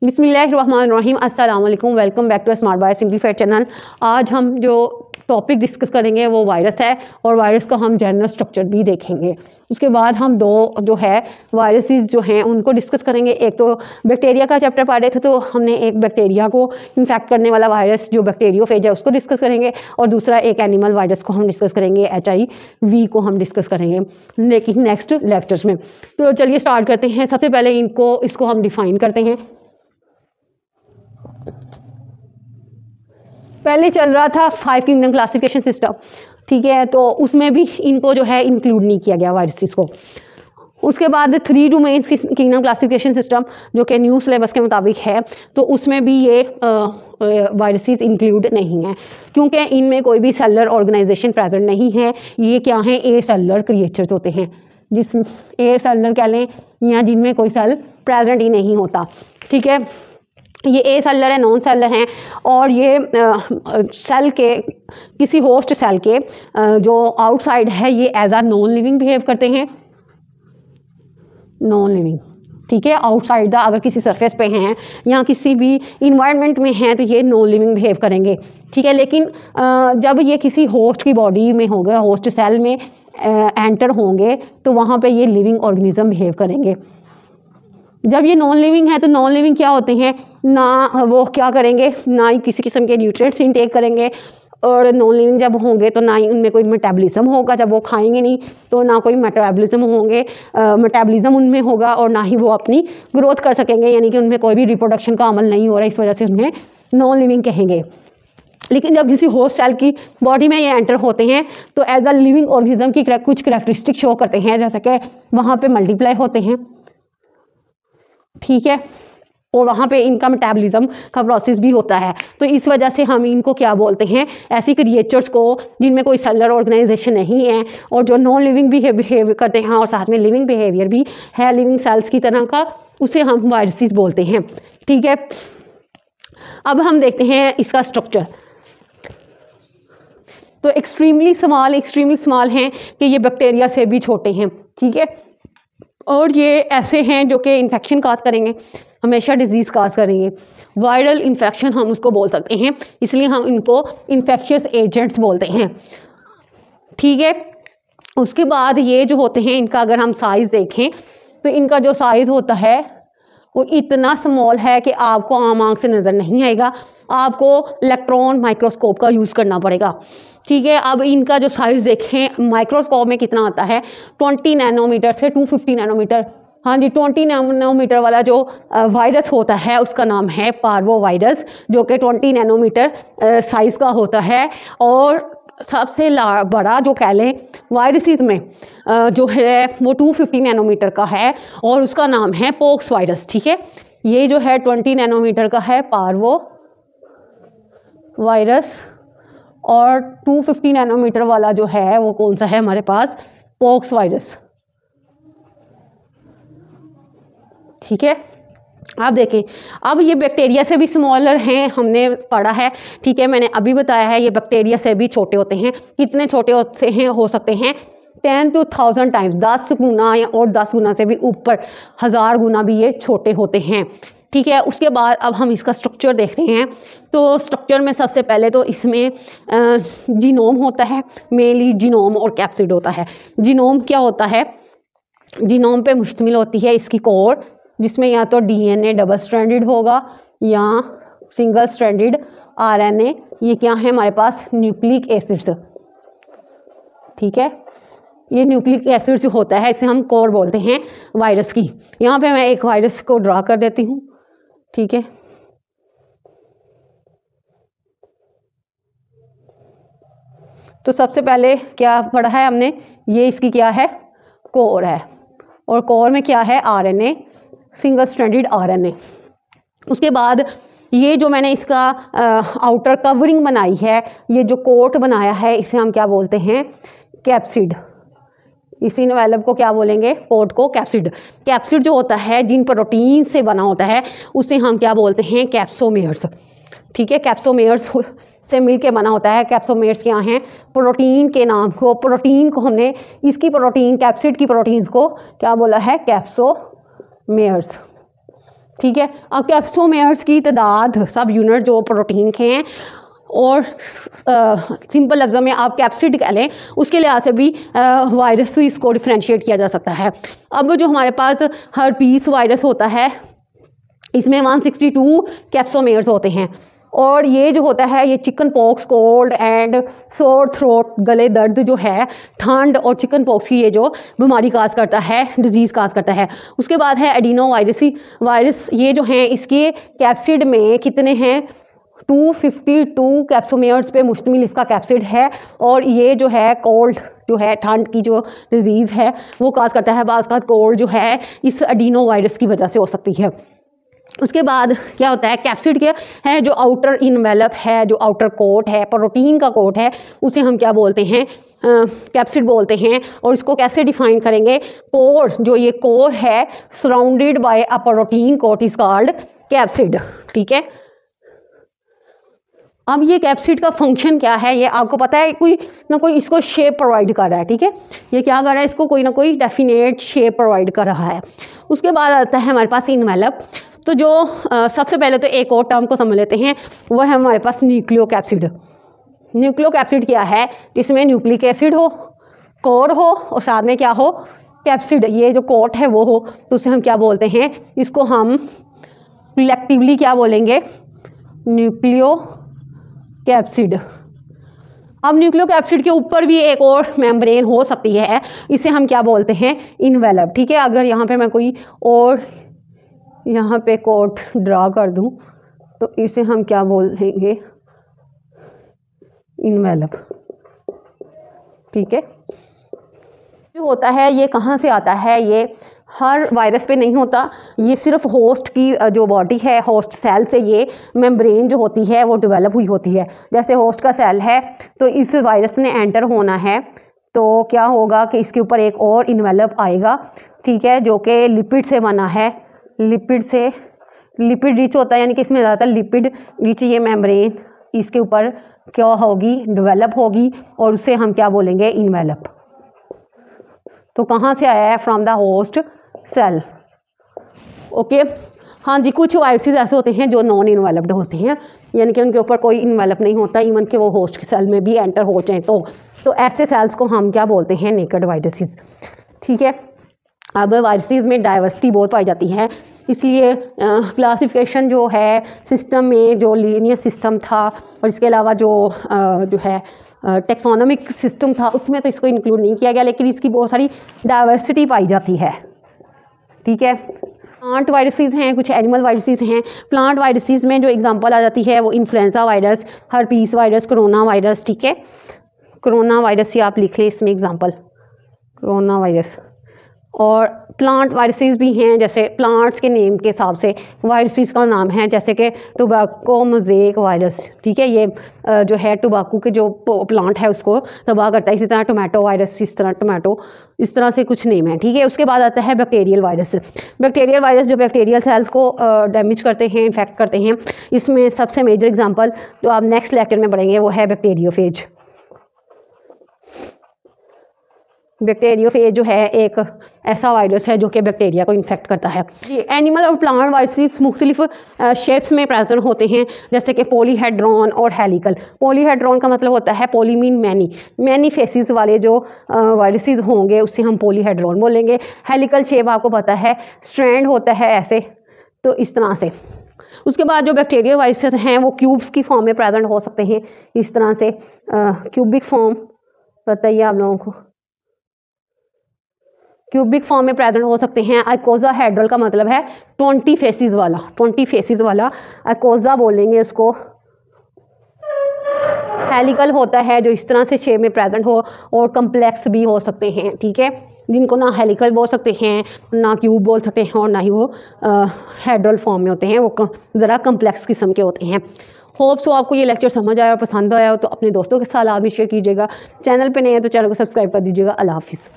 बिस्मिल्लाहिर्रहमानिर्रहीम, अस्सलाम वालेकुम, welcome back to smart by simplified channel. आज हम जो टॉपिक डिस्कस करेंगे वो वायरस है और वायरस का हम जनरल स्ट्रक्चर भी देखेंगे। उसके बाद हम दो जो है वायरसेस जो हैं उनको डिस्कस करेंगे। एक तो बैक्टीरिया का चैप्टर पढ़ रहे थे तो हमने एक बैक्टीरिया को इन्फेक्ट करने वाला वायरस जो बैक्टीरियोफेज है उसको डिस्कस करेंगे, और दूसरा एक एनिमल वायरस को हम डिस्कस करेंगे, HIV को हम डिस्कस करेंगे लेकिन नेक्स्ट लेक्चर्स में। तो चलिए स्टार्ट करते हैं। सबसे पहले इसको हम डिफाइन करते हैं। पहले चल रहा था 5 किंगडम क्लासिफिकेशन सिस्टम, ठीक है, तो उसमें भी इनको जो है इंक्लूड नहीं किया गया वायरसेस को। उसके बाद 3 डोमेन्स किंगडम क्लासिफिकेशन सिस्टम जो कि न्यू सिलेबस के मुताबिक है, तो उसमें भी ये वायरसेस इंक्लूड नहीं है क्योंकि इनमें कोई भी सेलुलर ऑर्गेनाइजेशन प्रेजेंट नहीं है। ये क्या हैं? ए सेलुलर क्रिएचर्स होते हैं, जिस ए सेलुलर कह लें या जिनमें कोई सेल प्रेजेंट ही नहीं होता, ठीक है। ये ए सेलुलर है, नॉन सेलुलर हैं, और ये सेल के किसी होस्ट सेल के जो आउटसाइड है ये एज आ नॉन लिविंग बिहेव करते हैं, नॉन लिविंग, ठीक है। आउटसाइड द अगर किसी सरफेस पे हैं या किसी भी इन्वायरमेंट में हैं तो ये नॉन लिविंग बिहेव करेंगे, ठीक है। लेकिन जब ये किसी होस्ट की बॉडी में होंगे, होस्ट सेल में एंटर होंगे, तो वहाँ पे ये लिविंग ऑर्गेनिज्म बिहेव करेंगे। जब ये नॉन लिविंग है तो नॉन लिविंग क्या होते हैं? ना वो क्या करेंगे, ना ही किसी किस्म के न्यूट्रिएंट्स इनटेक करेंगे, और नॉन लिविंग जब होंगे तो ना ही उनमें कोई मेटाबॉलिज्म होगा। जब वो खाएंगे नहीं तो ना कोई मेटाबॉलिज्म उनमें होगा, और ना ही वो अपनी ग्रोथ कर सकेंगे, यानी कि उनमें कोई भी रिप्रोडक्शन का अमल नहीं हो रहा है, इस वजह से उन्हें नॉन लिविंग कहेंगे। लेकिन जब किसी होस्ट सेल की बॉडी में ये एंटर होते हैं तो एज अ लिविंग ऑर्गेनिज्म की कुछ करैक्टरिस्टिक शो करते हैं, जैसे कि वहाँ पर मल्टीप्लाई होते हैं, ठीक है, और वहाँ पे इनका मेटाबॉलिज्म का प्रोसेस भी होता है। तो इस वजह से हम इनको क्या बोलते हैं? ऐसी क्रिएचर्स को जिनमें कोई सेलुलर ऑर्गेनाइजेशन नहीं है और जो नॉन लिविंग बिहेव करते हैं और साथ में लिविंग बिहेवियर भी है लिविंग सेल्स की तरह का, उसे हम वायरसेस बोलते हैं, ठीक है। अब हम देखते हैं इसका स्ट्रक्चर। तो एक्सट्रीमली स्मॉल हैं कि ये बैक्टीरिया से भी छोटे हैं, ठीक है, और ये ऐसे हैं जो कि इन्फेक्शन काज करेंगे, हमेशा डिजीज़ काज करेंगे। वायरल इन्फेक्शन हम उसको बोल सकते हैं, इसलिए हम इनको इन्फेक्शियस एजेंट्स बोलते हैं, ठीक है। उसके बाद ये जो होते हैं इनका अगर हम साइज़ देखें तो इनका जो साइज़ होता है वो इतना स्मॉल है कि आपको आम आँख से नज़र नहीं आएगा, आपको इलेक्ट्रॉन माइक्रोस्कोप का यूज़ करना पड़ेगा, ठीक है। अब इनका जो साइज़ देखें माइक्रोस्कोप में कितना आता है, 20 नैनोमीटर से 250 नैनोमीटर। हाँ जी, 20 नैनोमीटर वाला जो वायरस होता है उसका नाम है पार्वो वायरस, जो कि 20 नैनोमीटर साइज़ का होता है। और सबसे बड़ा जो कह लें वायरसेस में जो है वो 250 नैनोमीटर का है, और उसका नाम है पोक्स वायरस, ठीक है। ये जो है 20 नैनोमीटर का है पार्वो वायरस, और 250 नैनोमीटर वाला जो है वो कौन सा है हमारे पास? पोक्स वायरस, ठीक है। आप देखें, अब ये बैक्टीरिया से भी स्मॉलर हैं, हमने पढ़ा है, ठीक है, मैंने अभी बताया है ये बैक्टीरिया से भी छोटे होते हैं। कितने छोटे होते हैं? हो सकते हैं 10 to 1000 टाइम्स, 10 गुना या और 10 गुना से भी ऊपर, 1000 गुना भी ये छोटे होते हैं, ठीक है। उसके बाद अब हम इसका स्ट्रक्चर देखते हैं। तो स्ट्रक्चर में सबसे पहले तो इसमें जीनोम होता है, मेनली जीनोम और कैप्सिड होता है। जीनोम क्या होता है? जीनोम पे मुश्तमिल होती है इसकी कोर, जिसमें या तो DNA डबल स्ट्रैंडेड होगा या सिंगल स्ट्रैंडेड RNA। ये क्या है हमारे पास? न्यूक्लिक एसिड्स, ठीक है। ये न्यूक्लिक एसिड्स जो होता है इसे हम कोर बोलते हैं वायरस की। यहाँ पे मैं एक वायरस को ड्रा कर देती हूँ, ठीक है। तो सबसे पहले क्या पढ़ा है हमने? ये इसकी क्या है? कोर है, और कोर में क्या है? RNA, single stranded RNA। उसके बाद ये जो मैंने इसका आउटर कवरिंग बनाई है, ये जो कोट बनाया है, इसे हम क्या बोलते हैं? कैप्सिड। इसी एनवेलप को क्या बोलेंगे? कोट को कैप्सिड। कैप्सिड जो होता है जिन प्रोटीन से बना होता है उसे हम क्या बोलते हैं? कैप्सोमेयर्स, ठीक है। कैप्सोमेयर्स से मिलके बना होता है। कैप्सोमेयर्स क्या हैं? प्रोटीन के नाम को, प्रोटीन को हमने इसकी प्रोटीन कैप्सिड की प्रोटीन्स को क्या बोला है? कैप्सोमेयर्स, ठीक है। अब कैप्सोमेयर्स की तादाद सब यूनिट जो प्रोटीन के हैं, और सिंपल लफ्ज़ों में आप कैप्सिड कह लें, उसके लिहाज से भी वायरस से इसको डिफ्रेंशिएट किया जा सकता है। अब जो हमारे पास हर्पीस वायरस होता है, इसमें 162 कैप्सोमेयर्स होते हैं, और ये जो होता है ये chicken pox, cold and sore throat, गले दर्द जो है, ठंड और चिकन पॉक्स की ये जो बीमारी काज करता है, डिजीज़ काज करता है। उसके बाद है एडिनो वायरस, ये जो हैं इसके कैप्सिड में कितने हैं, 252 कैप्सोमेयर्स पे मुश्तमिल इसका कैप्सिड है, और ये जो है कोल्ड जो है, ठंड की जो डिजीज़ है वो काज करता है। बाज़ का कोल्ड जो है इस एडिनो वायरस की वजह से हो सकती है। उसके बाद क्या होता है, कैप्सिड के है जो आउटर इनवेलप है, जो आउटर कोट है, प्रोटीन का कोट है, उसे हम क्या बोलते हैं, कैप्सिड बोलते हैं। और इसको कैसे डिफाइन करेंगे, कोर, जो ये कोर है surrounded by a protein coat is called capsid. ठीक है। अब ये कैप्सिड का फंक्शन क्या है, ये आपको पता है, कोई ना कोई इसको शेप प्रोवाइड कर रहा है। ठीक है, ये क्या कर रहा है, इसको कोई ना कोई डेफिनेट शेप प्रोवाइड कर रहा है। उसके बाद आता है हमारे पास इनवेलप। तो जो सबसे पहले तो एक और टर्म को समझ लेते हैं, वो है हमारे पास न्यूक्लियोकैप्सिड। न्यूक्लियोकैप्सिड क्या है, जिसमें न्यूक्लिक एसिड हो, कोर हो, और साथ में क्या हो, कैप्सिड, ये जो कोट है वो हो, तो उसे हम क्या बोलते हैं, इसको हम कलेक्टिवली क्या बोलेंगे, न्यूक्लियोकैप्सिड। अब न्यूक्लियोकैप्सिड के ऊपर भी एक और मेम्ब्रेन हो सकती है, इसे हम क्या बोलते हैं, इनवेलप। ठीक है, अगर यहाँ पे मैं कोई और यहाँ पे कोट ड्रा कर दूँ तो इसे हम क्या बोलेंगे, इनवेलप। ठीक है, जो होता है ये कहाँ से आता है, ये हर वायरस पे नहीं होता, ये सिर्फ होस्ट की जो बॉडी है, होस्ट सेल से ये मेम्ब्रेन जो होती है वो डेवलप हुई होती है। जैसे होस्ट का सेल है तो इस वायरस ने एंटर होना है, तो क्या होगा कि इसके ऊपर एक और इन्वेलप आएगा। ठीक है, जो कि लिपिड से बना है, लिपिड रिच होता है, यानी कि इसमें ज़्यादातर लिपिड रिच ये मेम्ब्रेन इसके ऊपर क्या होगी, डेवलप होगी, और उसे हम क्या बोलेंगे, इन्वेलप। तो कहाँ से आया है, from the host cell. Okay, हाँ जी, कुछ वायरसेस ऐसे होते हैं जो नॉन इन्वेलप्ड होते हैं, यानी कि उनके ऊपर कोई इन्वेलप नहीं होता, इवन कि वो होस्ट के सेल में भी एंटर हो जाए तो ऐसे सेल्स को हम क्या बोलते हैं, नेकेड वायरसेस। ठीक है, अब वायरसेस में डाइवर्सिटी बहुत पाई जाती है, इसलिए क्लासिफिकेशन जो है सिस्टम में जो लीनियर सिस्टम था, और इसके अलावा जो है टेक्सोनोमिक सिस्टम था, उसमें तो इसको इंक्लूड नहीं किया गया, लेकिन इसकी बहुत सारी डाइवर्सिटी पाई जाती है। ठीक है, प्लांट वायरसेस हैं, कुछ एनिमल वायरसेस हैं। प्लांट वायरसेस में जो एग्जांपल आ जाती है वो influenza virus, herpes virus, corona virus. ठीक है, कोरोना वायरस ही आप लिख लें इसमें एग्जांपल, कोरोना वायरस। और प्लांट वायरसेस भी हैं, जैसे प्लांट्स के नेम के हिसाब से वायरसेस का नाम है, जैसे कि टोबैको मोज़ेक वायरस। ठीक है, ये जो है टोबैको के जो प्लांट है उसको तबाह करता है। इसी तरह टोमेटो वायरस, इस तरह से कुछ नेम है। ठीक है, उसके बाद आता है बैक्टीरियल वायरस। बैक्टीरियल वायरस जो बैक्टीरियल सेल्स को डैमेज करते हैं, इन्फेक्ट करते हैं। इसमें सबसे मेजर एग्जाम्पल जो आप नेक्स्ट लेक्चर में पढ़ेंगे वो है बैक्टीरियोफेज। बैक्टीरियोफेज जो है एक ऐसा वायरस है जो कि बैक्टीरिया को इन्फेक्ट करता है। ये एनिमल और प्लांट वायरसेस मुख्तलिफ शेप्स में प्रेजेंट होते हैं, जैसे कि पॉलीहेड्रॉन और हेलिकल। पॉलीहेड्रॉन का मतलब होता है, पॉली मीन मैनी फेसिस वाले जो वायरसेस होंगे उससे हम पॉलीहेड्रॉन बोलेंगे। हेलिकल शेप आपको पता है, स्ट्रैंड होता है ऐसे, तो इस तरह से। उसके बाद जो बैक्टीरियल वायरसेस हैं वो क्यूब्स की फॉर्म में प्रेजेंट हो सकते हैं, इस तरह से क्यूबिक फॉर्म, बताइए आप लोगों को, क्यूबिक फॉर्म में प्रेजेंट हो सकते हैं। आइकोसाहेड्रल का मतलब है 20 फेसिस वाला, आइकोसा बोलेंगे उसको। हेलिकल होता है जो इस तरह से शेप में प्रेजेंट हो, और कम्प्लेक्स भी हो सकते हैं। ठीक है, जिनको ना हेलिकल बोल सकते हैं, ना क्यूब बोल सकते हैं, और ना ही वो हेड्रल फॉर्म में होते हैं, वो ज़रा कम्प्लेक्स किस्म के होते हैं। होप सो आपको ये लेक्चर समझ आया और पसंद आया हो तो अपने दोस्तों के साथ आदमी शेयर कीजिएगा। चैनल पे नए हैं तो चैनल को सब्सक्राइब कर दीजिएगा। अल्लाह हाफिज़।